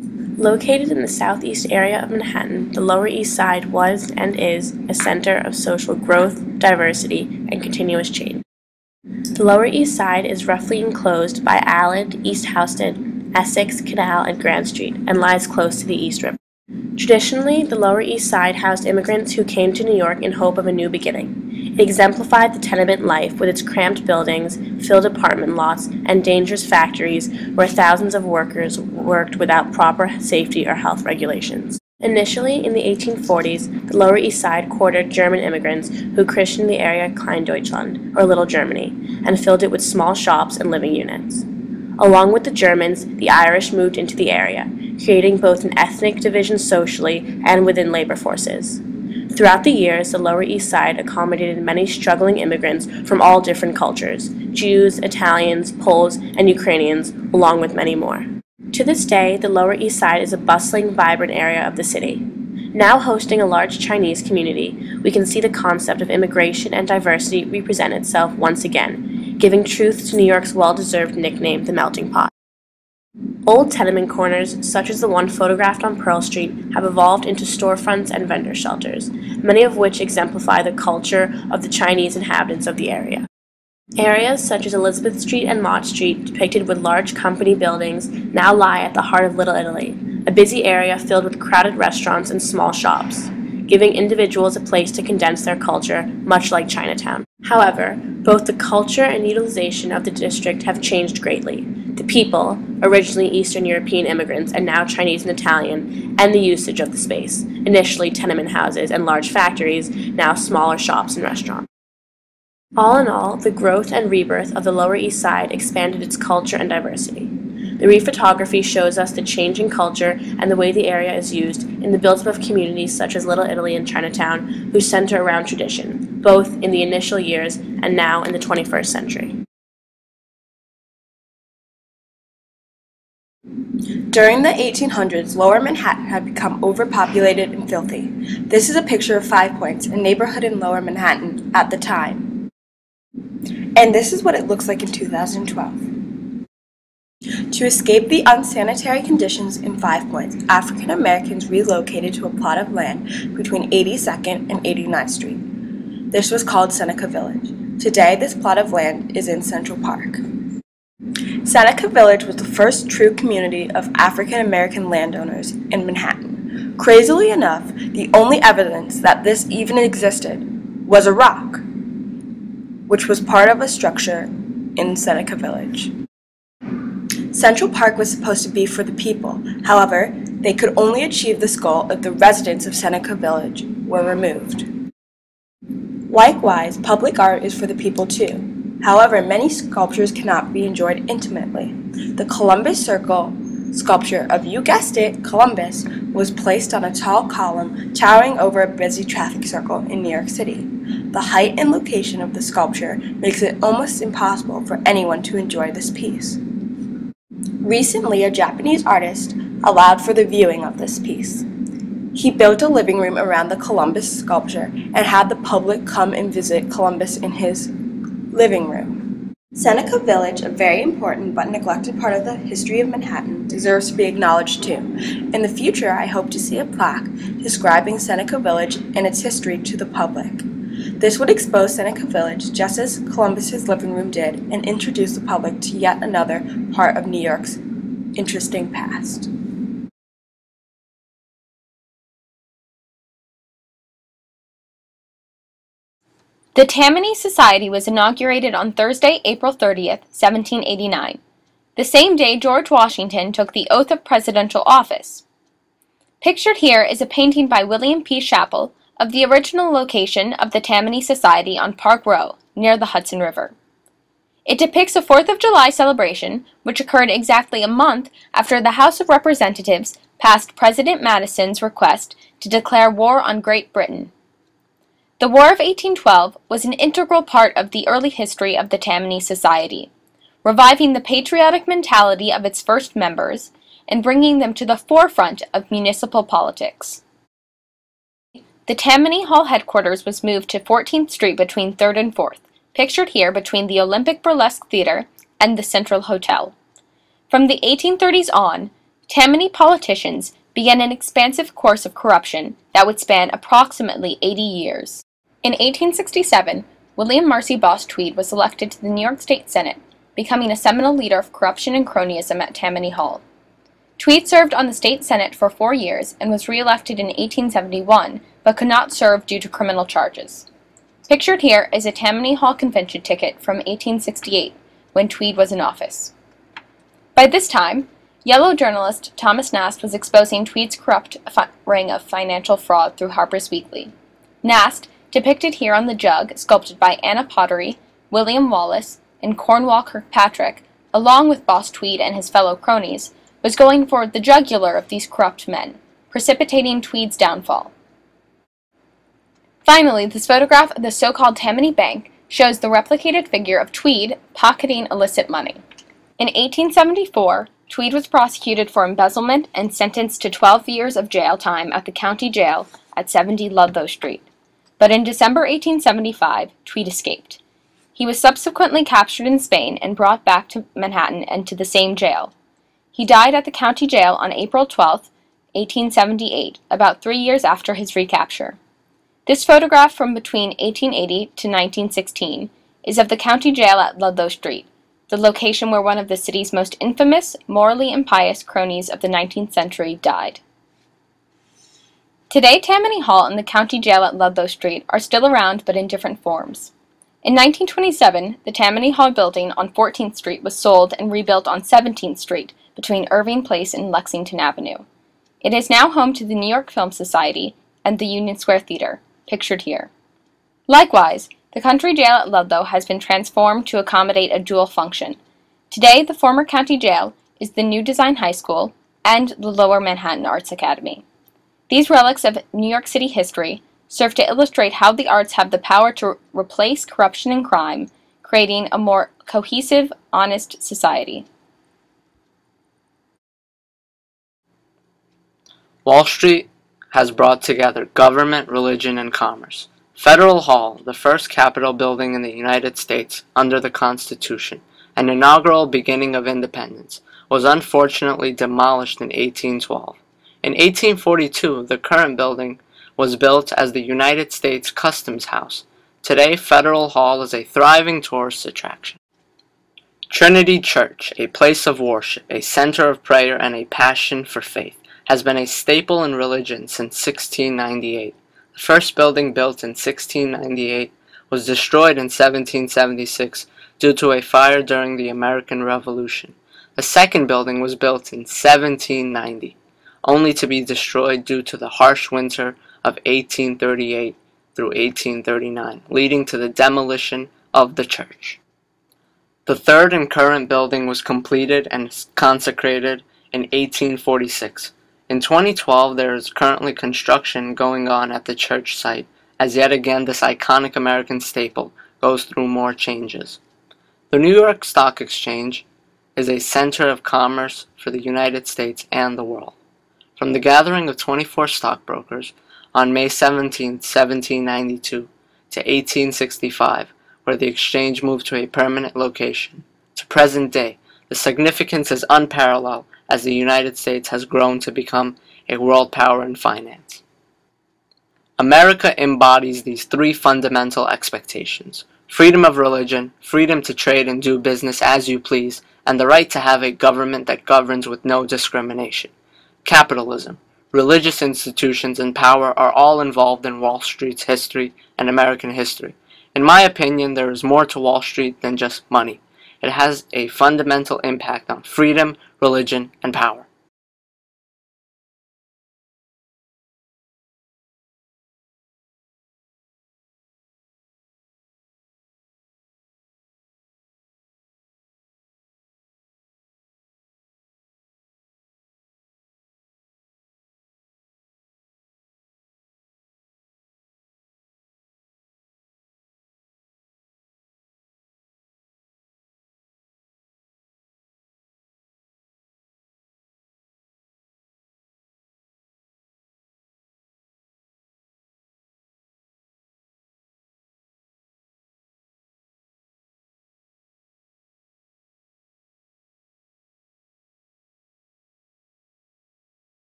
Located in the southeast area of Manhattan, the Lower East Side was and is a center of social growth, diversity, and continuous change. The Lower East Side is roughly enclosed by Allen, East Houston, Essex, Canal, and Grand Street, and lies close to the East River. Traditionally, the Lower East Side housed immigrants who came to New York in hope of a new beginning. It exemplified the tenement life with its cramped buildings, filled apartment lots, and dangerous factories where thousands of workers worked without proper safety or health regulations. Initially, in the 1840s, the Lower East Side quartered German immigrants who christened the area Klein Deutschland, or Little Germany, and filled it with small shops and living units. Along with the Germans, the Irish moved into the area, creating both an ethnic division socially and within labor forces. Throughout the years, the Lower East Side accommodated many struggling immigrants from all different cultures: Jews, Italians, Poles, and Ukrainians, along with many more. To this day, the Lower East Side is a bustling, vibrant area of the city. Now hosting a large Chinese community, we can see the concept of immigration and diversity represent itself once again, giving truth to New York's well-deserved nickname, the Melting Pot. Old tenement corners, such as the one photographed on Pearl Street, have evolved into storefronts and vendor shelters, many of which exemplify the culture of the Chinese inhabitants of the area. Areas such as Elizabeth Street and Mott Street, depicted with large company buildings, now lie at the heart of Little Italy, a busy area filled with crowded restaurants and small shops, giving individuals a place to condense their culture, much like Chinatown. However, both the culture and utilization of the district have changed greatly. The people, originally Eastern European immigrants and now Chinese and Italian, and the usage of the space, initially tenement houses and large factories, now smaller shops and restaurants. All in all, the growth and rebirth of the Lower East Side expanded its culture and diversity. The rephotography shows us the changing culture and the way the area is used in the build-up of communities such as Little Italy and Chinatown, who center around tradition, both in the initial years and now in the 21st century. During the 1800s, Lower Manhattan had become overpopulated and filthy. This is a picture of Five Points, a neighborhood in Lower Manhattan at the time. And this is what it looks like in 2012. To escape the unsanitary conditions in Five Points, African Americans relocated to a plot of land between 82nd and 89th Street. This was called Seneca Village. Today, this plot of land is in Central Park. Seneca Village was the first true community of African American landowners in Manhattan. Crazily enough, the only evidence that this even existed was a rock, which was part of a structure in Seneca Village. Central Park was supposed to be for the people. However, they could only achieve this goal if the residents of Seneca Village were removed. Likewise, public art is for the people too. However, many sculptures cannot be enjoyed intimately. The Columbus Circle sculpture of, you guessed it, Columbus, was placed on a tall column towering over a busy traffic circle in New York City. The height and location of the sculpture makes it almost impossible for anyone to enjoy this piece. Recently, a Japanese artist allowed for the viewing of this piece. He built a living room around the Columbus sculpture and had the public come and visit Columbus in his living room. Seneca Village, a very important but neglected part of the history of Manhattan, deserves to be acknowledged too. In the future, I hope to see a plaque describing Seneca Village and its history to the public. This would expose Seneca Village just as Columbus's living room did and introduce the public to yet another part of New York's interesting past. The Tammany Society was inaugurated on Thursday, April 30th, 1789, the same day George Washington took the oath of presidential office. Pictured here is a painting by William P. Chappell of the original location of the Tammany Society on Park Row, near the Hudson River. It depicts a 4th of July celebration, which occurred exactly a month after the House of Representatives passed President Madison's request to declare war on Great Britain. The War of 1812 was an integral part of the early history of the Tammany Society, reviving the patriotic mentality of its first members and bringing them to the forefront of municipal politics. The Tammany Hall headquarters was moved to 14th Street between 3rd and 4th, pictured here between the Olympic Burlesque Theater and the Central Hotel. From the 1830s on, Tammany politicians began an expansive course of corruption that would span approximately 80 years. In 1867, William Marcy Boss Tweed was elected to the New York State Senate, becoming a seminal leader of corruption and cronyism at Tammany Hall. Tweed served on the state Senate for 4 years and was re-elected in 1871, but could not serve due to criminal charges. Pictured here is a Tammany Hall convention ticket from 1868, when Tweed was in office. By this time, Yellow journalist Thomas Nast was exposing Tweed's corrupt ring of financial fraud through Harper's Weekly. Nast, depicted here on the jug, sculpted by Anna Pottery, William Wallace, and Cornwall Kirkpatrick, along with Boss Tweed and his fellow cronies, was going for the jugular of these corrupt men, precipitating Tweed's downfall. Finally, this photograph of the so-called Tammany Bank shows the replicated figure of Tweed pocketing illicit money. In 1874, Tweed was prosecuted for embezzlement and sentenced to 12 years of jail time at the county jail at 70 Ludlow Street. But in December 1875, Tweed escaped. He was subsequently captured in Spain and brought back to Manhattan and to the same jail. He died at the county jail on April 12, 1878, about 3 years after his recapture. This photograph from between 1880 to 1916 is of the county jail at Ludlow Street, the location where one of the city's most infamous, morally impious cronies of the 19th century died. Today, Tammany Hall and the county jail at Ludlow Street are still around but in different forms. In 1927, the Tammany Hall building on 14th Street was sold and rebuilt on 17th Street between Irving Place and Lexington Avenue. It is now home to the New York Film Society and the Union Square Theater, pictured here. Likewise, the country jail at Ludlow has been transformed to accommodate a dual function. Today, the former county jail is the New Design High School and the Lower Manhattan Arts Academy. These relics of New York City history serve to illustrate how the arts have the power to replace corruption and crime, creating a more cohesive, honest society. Wall Street has brought together government, religion, and commerce. Federal Hall, the first Capitol building in the United States under the Constitution, an inaugural beginning of independence, was unfortunately demolished in 1812. In 1842, the current building was built as the United States Customs House. Today, Federal Hall is a thriving tourist attraction. Trinity Church, a place of worship, a center of prayer, and a passion for faith, has been a staple in religion since 1698. The first building built in 1698 was destroyed in 1776 due to a fire during the American Revolution. The second building was built in 1790, only to be destroyed due to the harsh winter of 1838 through 1839, leading to the demolition of the church. The third and current building was completed and consecrated in 1846. In 2012, there is currently construction going on at the church site, as yet again this iconic American staple goes through more changes. The New York Stock Exchange is a center of commerce for the United States and the world. From the gathering of 24 stockbrokers on May 17, 1792 to 1865, where the exchange moved to a permanent location, to present day, the significance is unparalleled as the United States has grown to become a world power in finance. America embodies these three fundamental expectations: freedom of religion, freedom to trade and do business as you please, and the right to have a government that governs with no discrimination. Capitalism, religious institutions, and power are all involved in Wall Street's history and American history. In my opinion, there is more to Wall Street than just money. It has a fundamental impact on freedom, religion, and power.